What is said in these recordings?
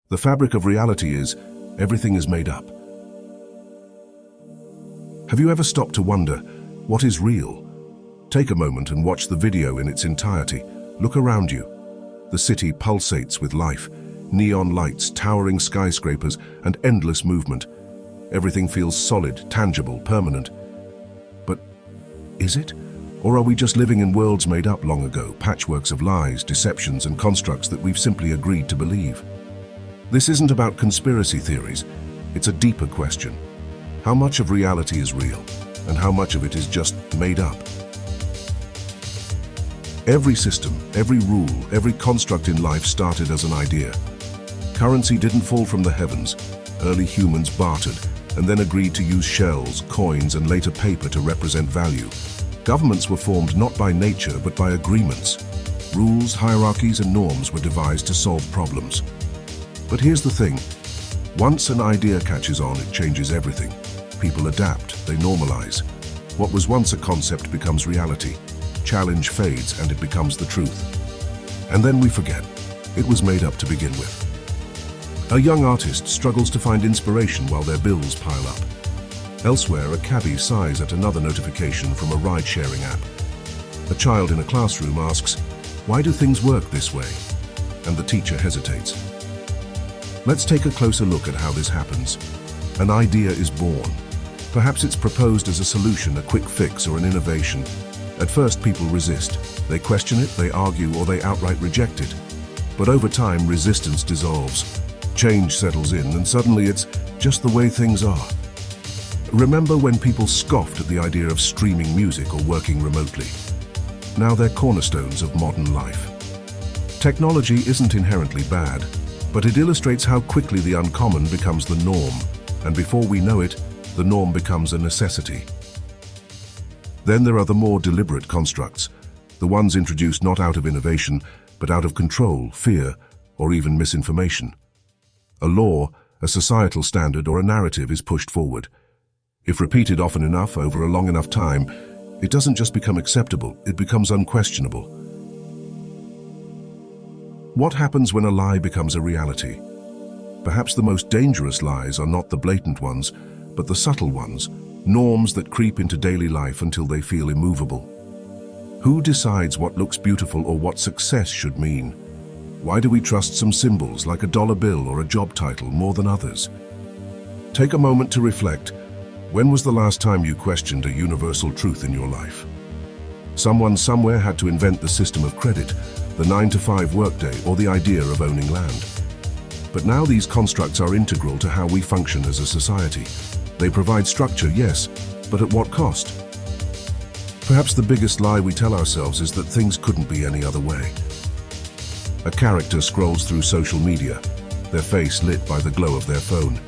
The fabric of reality is, everything is made up. Have you ever stopped to wonder, what is real? Take a moment and watch the video in its entirety. Look around you. The city pulsates with life. Neon lights, towering skyscrapers, and endless movement. Everything feels solid, tangible, permanent. But is it? Or are we just living in worlds made up long ago, patchworks of lies, deceptions, and constructs that we've simply agreed to believe? This isn't about conspiracy theories. It's a deeper question. How much of reality is real, and how much of it is just made up? Every system, every rule, every construct in life started as an idea. Currency didn't fall from the heavens. Early humans bartered, and then agreed to use shells, coins, and later paper to represent value. Governments were formed not by nature, but by agreements. Rules, hierarchies, and norms were devised to solve problems. But here's the thing. Once an idea catches on, it changes everything. People adapt, they normalize. What was once a concept becomes reality. Challenge fades, and it becomes the truth. And then we forget. It was made up to begin with. A young artist struggles to find inspiration while their bills pile up. Elsewhere, a cabbie sighs at another notification from a ride-sharing app. A child in a classroom asks, "Why do things work this way?" And the teacher hesitates. Let's take a closer look at how this happens. An idea is born. Perhaps it's proposed as a solution, a quick fix, or an innovation. At first, people resist. They question it, they argue, or they outright reject it. But over time, resistance dissolves. Change settles in, and suddenly it's just the way things are. Remember when people scoffed at the idea of streaming music or working remotely? Now they're cornerstones of modern life. Technology isn't inherently bad, but it illustrates how quickly the uncommon becomes the norm, and before we know it, the norm becomes a necessity. Then there are the more deliberate constructs, the ones introduced not out of innovation, but out of control, fear, or even misinformation. A law, a societal standard, or a narrative is pushed forward. If repeated often enough over a long enough time, it doesn't just become acceptable, it becomes unquestionable. What happens when a lie becomes a reality? Perhaps the most dangerous lies are not the blatant ones, but the subtle ones, norms that creep into daily life until they feel immovable. Who decides what looks beautiful or what success should mean? Why do we trust some symbols like a dollar bill or a job title more than others? Take a moment to reflect. When was the last time you questioned a universal truth in your life? Someone somewhere had to invent the system of credit, the 9-to-5 workday, or the idea of owning land. But now these constructs are integral to how we function as a society. They provide structure, yes, but at what cost? Perhaps the biggest lie we tell ourselves is that things couldn't be any other way. A character scrolls through social media, their face lit by the glow of their phone.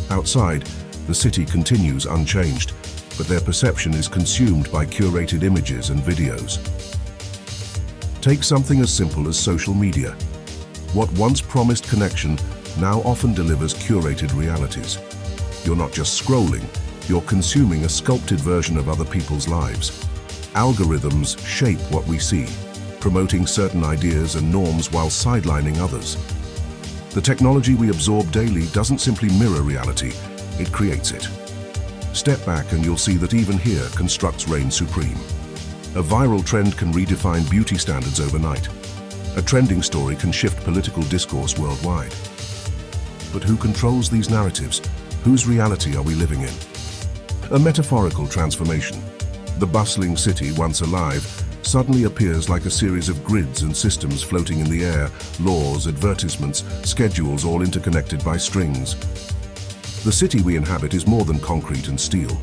Outside, the city continues unchanged, but their perception is consumed by curated images and videos. Take something as simple as social media. What once promised connection now often delivers curated realities. You're not just scrolling, you're consuming a sculpted version of other people's lives. Algorithms shape what we see, promoting certain ideas and norms while sidelining others. The technology we absorb daily doesn't simply mirror reality, it creates it. Step back and you'll see that even here, constructs reign supreme. A viral trend can redefine beauty standards overnight. A trending story can shift political discourse worldwide. But who controls these narratives? Whose reality are we living in? A metaphorical transformation. The bustling city, once alive, suddenly appears like a series of grids and systems floating in the air, laws, advertisements, schedules, all interconnected by strings. The city we inhabit is more than concrete and steel.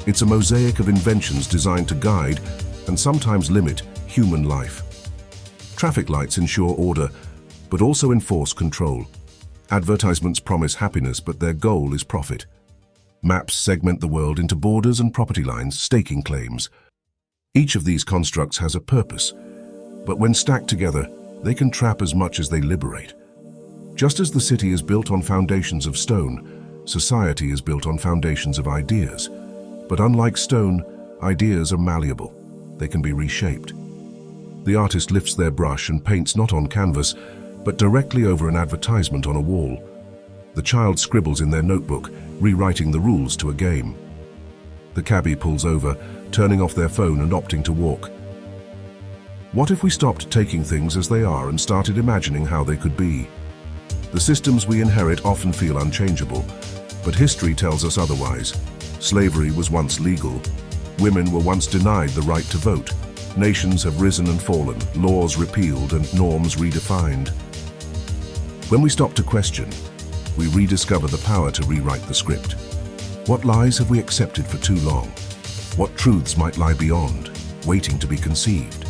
It's a mosaic of inventions designed to guide, and sometimes limit, human life. Traffic lights ensure order, but also enforce control. Advertisements promise happiness, but their goal is profit. Maps segment the world into borders and property lines, staking claims. Each of these constructs has a purpose, but when stacked together, they can trap as much as they liberate. Just as the city is built on foundations of stone, society is built on foundations of ideas. But unlike stone, ideas are malleable. They can be reshaped. The artist lifts their brush and paints not on canvas, but directly over an advertisement on a wall. The child scribbles in their notebook, rewriting the rules to a game. The cabbie pulls over, turning off their phone and opting to walk. What if we stopped taking things as they are and started imagining how they could be? The systems we inherit often feel unchangeable, but history tells us otherwise. Slavery was once legal. Women were once denied the right to vote. Nations have risen and fallen, laws repealed and norms redefined. When we stop to question, we rediscover the power to rewrite the script. What lies have we accepted for too long? What truths might lie beyond, waiting to be conceived?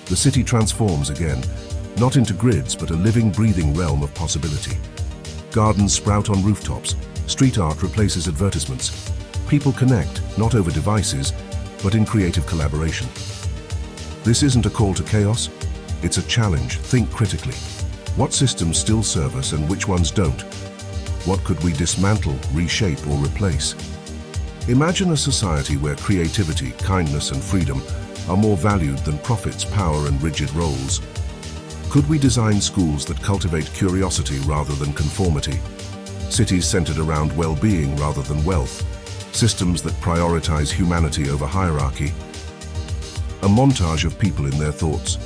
The city transforms again, not into grids, but a living, breathing realm of possibility. Gardens sprout on rooftops, street art replaces advertisements. People connect, not over devices, but in creative collaboration. This isn't a call to chaos, it's a challenge. Think critically. What systems still serve us and which ones don't? What could we dismantle, reshape, or replace? Imagine a society where creativity, kindness, and freedom are more valued than profits, power, and rigid roles. Could we design schools that cultivate curiosity rather than conformity? Cities centered around well-being rather than wealth? Systems that prioritize humanity over hierarchy? A montage of people in their thoughts.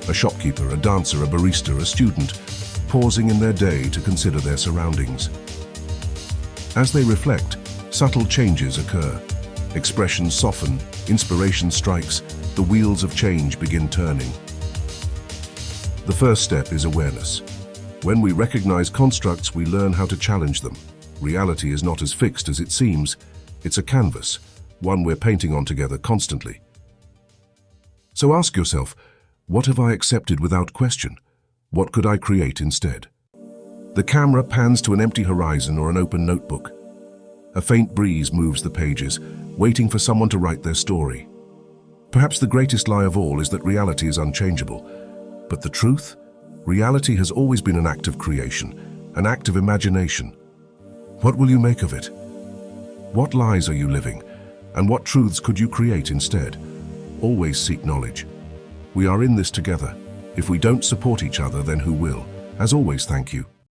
A shopkeeper, a dancer, a barista, a student, pausing in their day to consider their surroundings. As they reflect, subtle changes occur. Expressions soften, inspiration strikes, the wheels of change begin turning. The first step is awareness. When we recognize constructs, we learn how to challenge them. Reality is not as fixed as it seems. It's a canvas, one we're painting on together constantly. So ask yourself, what have I accepted without question? What could I create instead? The camera pans to an empty horizon or an open notebook. A faint breeze moves the pages, waiting for someone to write their story. Perhaps the greatest lie of all is that reality is unchangeable. But the truth? Reality has always been an act of creation, an act of imagination. What will you make of it? What lies are you living? And what truths could you create instead? Always seek knowledge. We are in this together. If we don't support each other, then who will? As always, thank you.